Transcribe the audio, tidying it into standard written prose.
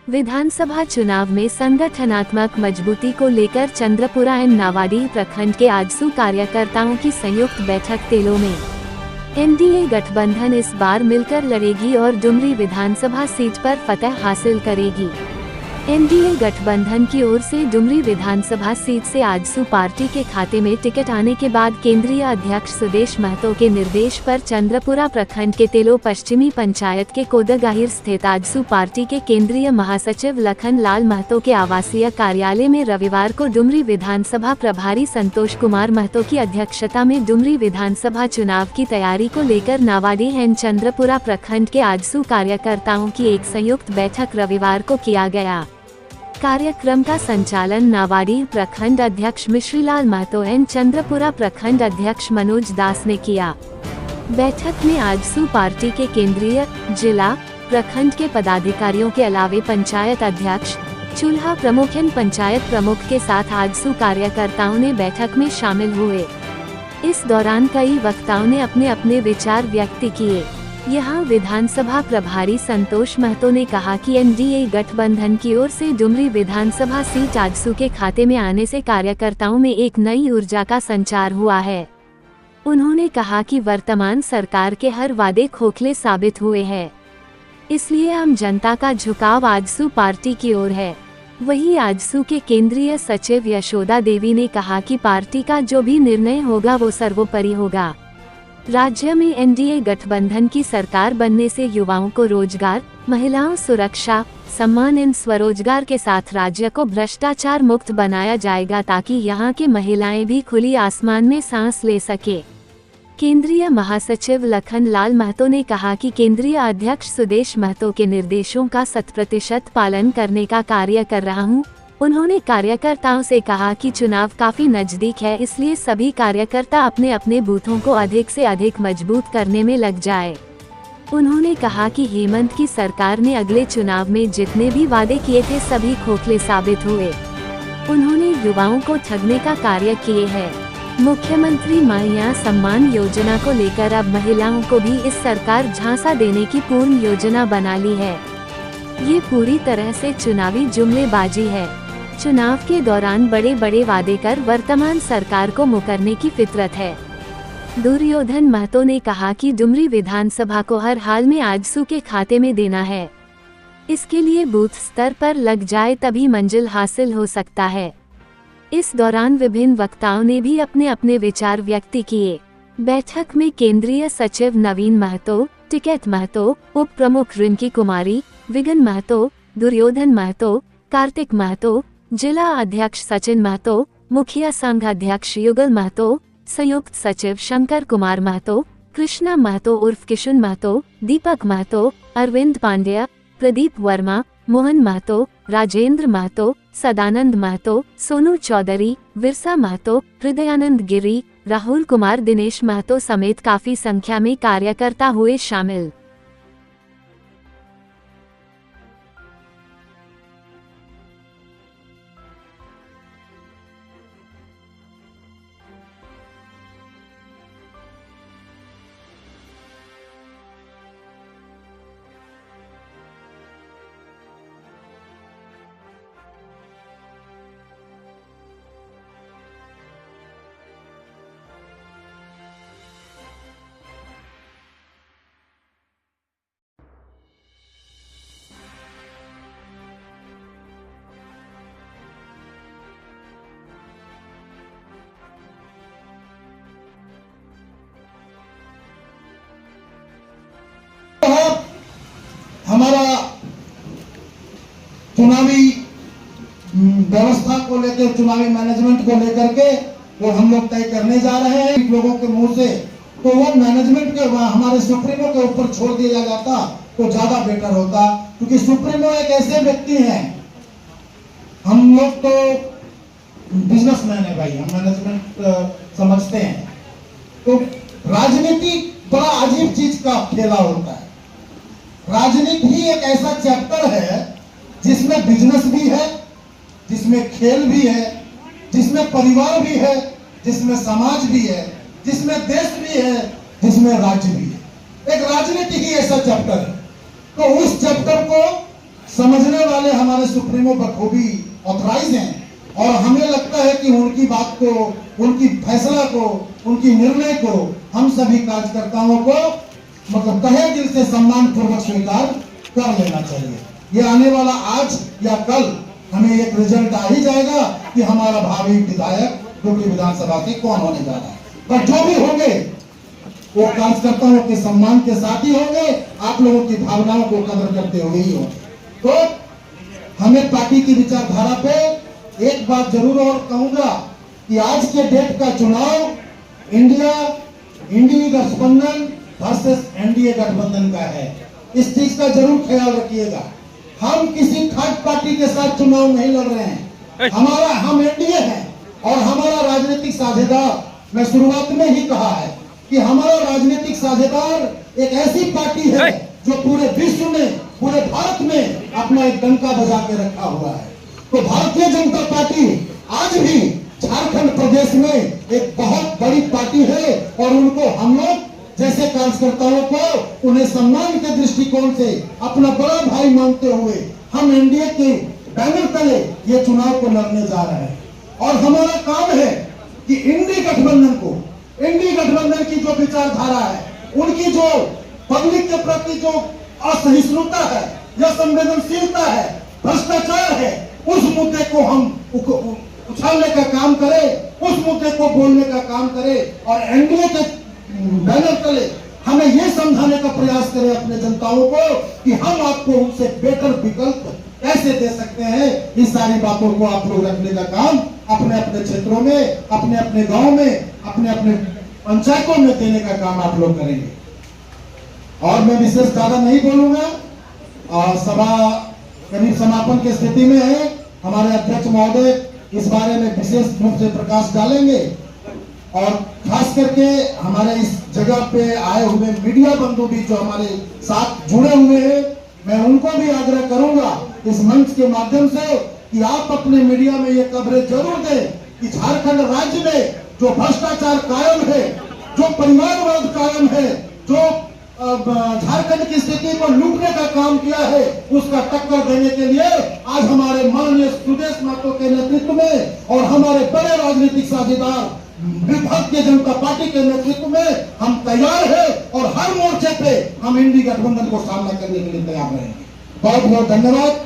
विधानसभा चुनाव में संगठनात्मक मजबूती को लेकर चंद्रपुरा एवं नावाडीह प्रखंड के आजसू कार्यकर्ताओं की संयुक्त बैठक तेलो में। एनडीए गठबंधन इस बार मिलकर लड़ेगी और डुमरी विधानसभा सीट पर फतह हासिल करेगी। एनडीए गठबंधन की ओर से डुमरी विधानसभा सीट से आजसू पार्टी के खाते में टिकट आने के बाद केंद्रीय अध्यक्ष सुदेश महतो के निर्देश पर चंद्रपुरा प्रखंड के तेलो पश्चिमी पंचायत के कोदगाहिर स्थित आजसू पार्टी के केंद्रीय महासचिव लखन लाल महतो के आवासीय कार्यालय में रविवार को डुमरी विधानसभा प्रभारी संतोष कुमार महतो की अध्यक्षता में डुमरी विधानसभा चुनाव की तैयारी को लेकर नावाडीह एवं चंद्रपुरा प्रखंड के आजसू कार्यकर्ताओं की एक संयुक्त बैठक रविवार को किया गया। कार्यक्रम का संचालन नावाडीह प्रखंड अध्यक्ष मिश्रीलाल महतो एवं चंद्रपुरा प्रखंड अध्यक्ष मनोज दास ने किया। बैठक में आजसू पार्टी के केंद्रीय, जिला, प्रखंड के पदाधिकारियों के अलावे पंचायत अध्यक्ष, चूल्हा प्रमुख एवं पंचायत प्रमुख के साथ आजसू कार्यकर्ताओं ने बैठक में शामिल हुए। इस दौरान कई वक्ताओं ने अपने अपने विचार व्यक्त किए। यहाँ विधानसभा प्रभारी संतोष महतो ने कहा कि एनडीए गठबंधन की ओर से डुमरी विधानसभा सीट आजसू के खाते में आने से कार्यकर्ताओं में एक नई ऊर्जा का संचार हुआ है। उन्होंने कहा कि वर्तमान सरकार के हर वादे खोखले साबित हुए हैं, इसलिए आम जनता का झुकाव आजसू पार्टी की ओर है। वहीं आजसू के केंद्रीय सचिव यशोदा देवी ने कहा कि पार्टी का जो भी निर्णय होगा वो सर्वोपरि होगा। राज्य में एनडीए गठबंधन की सरकार बनने से युवाओं को रोजगार, महिलाओं सुरक्षा, सम्मान एवं स्वरोजगार के साथ राज्य को भ्रष्टाचार मुक्त बनाया जाएगा ताकि यहां की महिलाएं भी खुली आसमान में सांस ले सके। केंद्रीय महासचिव लखन लाल महतो ने कहा कि केंद्रीय अध्यक्ष सुदेश महतो के निर्देशों का 100% पालन करने का कार्य कर रहा हूं। उन्होंने कार्यकर्ताओं से कहा कि चुनाव काफी नजदीक है, इसलिए सभी कार्यकर्ता अपने अपने बूथों को अधिक से अधिक मजबूत करने में लग जाए। उन्होंने कहा कि हेमंत की सरकार ने अगले चुनाव में जितने भी वादे किए थे सभी खोखले साबित हुए। उन्होंने युवाओं को ठगने का कार्य किए हैं। मुख्यमंत्री माया सम्मान योजना को लेकर अब महिलाओं को भी इस सरकार झांसा देने की पूर्ण योजना बना ली है। ये पूरी तरह से चुनावी जुमलेबाजी है। चुनाव के दौरान बड़े बड़े वादे कर वर्तमान सरकार को मुकरने की फितरत है। दुर्योधन महतो ने कहा कि डुमरी विधानसभा को हर हाल में आजसू के खाते में देना है। इसके लिए बूथ स्तर पर लग जाए तभी मंजिल हासिल हो सकता है। इस दौरान विभिन्न वक्ताओं ने भी अपने अपने विचार व्यक्त किए। बैठक में केंद्रीय सचिव नवीन महतो, टिकैत महतो, उप प्रमुख रिंकी कुमारी, विगन महतो, दुर्योधन महतो, कार्तिक महतो, जिला अध्यक्ष सचिन महतो, मुखिया संघ अध्यक्ष युगल महतो, संयुक्त सचिव शंकर कुमार महतो, कृष्णा महतो उर्फ किशुन महतो, दीपक महतो, अरविंद पांड्या, प्रदीप वर्मा, मोहन महतो, राजेंद्र महतो, सदानंद महतो, सोनू चौधरी, विरसा महतो, हृदयानंद गिरी, राहुल कुमार, दिनेश महतो समेत काफी संख्या में कार्यकर्ता हुए शामिल। हमारा चुनावी व्यवस्था को लेकर, चुनावी मैनेजमेंट को लेकर के वो हम लोग तय करने जा रहे हैं लोगों के मुंह से, तो वो मैनेजमेंट के हमारे सुप्रीमो के ऊपर छोड़ दिया जाता तो ज्यादा बेटर होता, क्योंकि सुप्रीमो एक ऐसे व्यक्ति हैं, हम लोग तो बिजनेसमैन है भाई, हम मैनेजमेंट समझते हैं, तो राजनीति बड़ा अजीब चीज का खेला होता है। राजनीति ही एक ऐसा चैप्टर है जिसमें बिजनेस भी है, जिसमें खेल भी है, जिसमें परिवार भी है, जिसमें समाज भी है, जिसमें देश भी है, जिसमें राज्य भी है। एक राजनीति ही ऐसा चैप्टर है। तो उस चैप्टर को समझने वाले हमारे सुप्रीमो बखूबी ऑथराइज हैं और हमें लगता है कि उनकी बात को, उनकी फैसला को, उनकी निर्णय को हम सभी कार्यकर्ताओं को मतलब तहे दिल से सम्मान पूर्वक स्वीकार कर लेना चाहिए। ये आने वाला आज या कल हमें एक रिजल्ट आ ही जाएगा कि हमारा भावी विधायक डुमरी विधानसभा से कौन होने जा रहा है। पर जो भी होंगे वो कार्यकर्ताओं के सम्मान के साथ ही होंगे, आप लोगों की भावनाओं को कदर करते हुए ही होंगे। तो हमें पार्टी की विचारधारा पे एक बात जरूर और कहूंगा कि आज के डेट का चुनाव इंडिया गठबंधन वर्सेस एनडीए गठबंधन का है। इस चीज का जरूर ख्याल रखिएगा। हम किसी खास पार्टी के साथ चुनाव नहीं लड़ रहे हैं। हम एनडीए हैं और हमारा राजनीतिक साझेदार, मैं शुरुआत में ही कहा है कि हमारा राजनीतिक साझेदार एक ऐसी पार्टी है जो पूरे विश्व में, पूरे भारत में अपना एक डंका बजा के रखा हुआ है। तो भारतीय जनता पार्टी आज भी झारखंड प्रदेश में एक बहुत बड़ी पार्टी है और उनको हम लोग जैसे कार्यकर्ताओं को उन्हें सम्मान के दृष्टिकोण से अपना बड़ा भाई मानते हुए हम एनडीए के बैनर तले ये चुनाव को लड़ने जा रहे हैं। और हमारा काम है कि इंडी गठबंधन की जो विचारधारा है, उनकी जो पब्लिक के प्रति जो असहिष्णुता है या संवेदनशीलता है, भ्रष्टाचार है, उस मुद्दे को हम उछालने का काम करें, उस मुद्दे को बोलने का काम करें और एनडीए के बैनर तले हमें यह समझाने का प्रयास करें अपने जनताओं को कि हम आपको उनसे बेहतर विकल्प कैसे दे सकते हैं। इस सारी बातों को आप लोग रखने का काम अपने अपने क्षेत्रों में, अपने अपने गांव में, अपने अपने पंचायतों में देने का काम आप लोग करेंगे। और मैं विशेष ज्यादा नहीं बोलूंगा। सभा करीब समापन की स्थिति में है। हमारे अध्यक्ष महोदय इस बारे में विशेष रूप से प्रकाश डालेंगे और खास करके हमारे इस जगह पे आए हुए मीडिया बंधु भी जो हमारे साथ जुड़े हुए हैं, मैं उनको भी आग्रह करूंगा इस मंच के माध्यम से कि आप अपने मीडिया में ये कवरेज जरूर दें कि झारखंड राज्य में जो भ्रष्टाचार कायम है, जो परिवारवाद कायम है, जो झारखंड की स्थिति को लूटने का काम किया है, उसका टक्कर देने के लिए आज हमारे माननीय सुदेश महतो के नेतृत्व में और हमारे बड़े राजनीतिक साझेदार भारतीय जनता पार्टी के नेतृत्व में हम तैयार हैं और हर मोर्चे पे हम इंडी गठबंधन को सामना करने के लिए तैयार रहेंगे। बहुत बहुत धन्यवाद।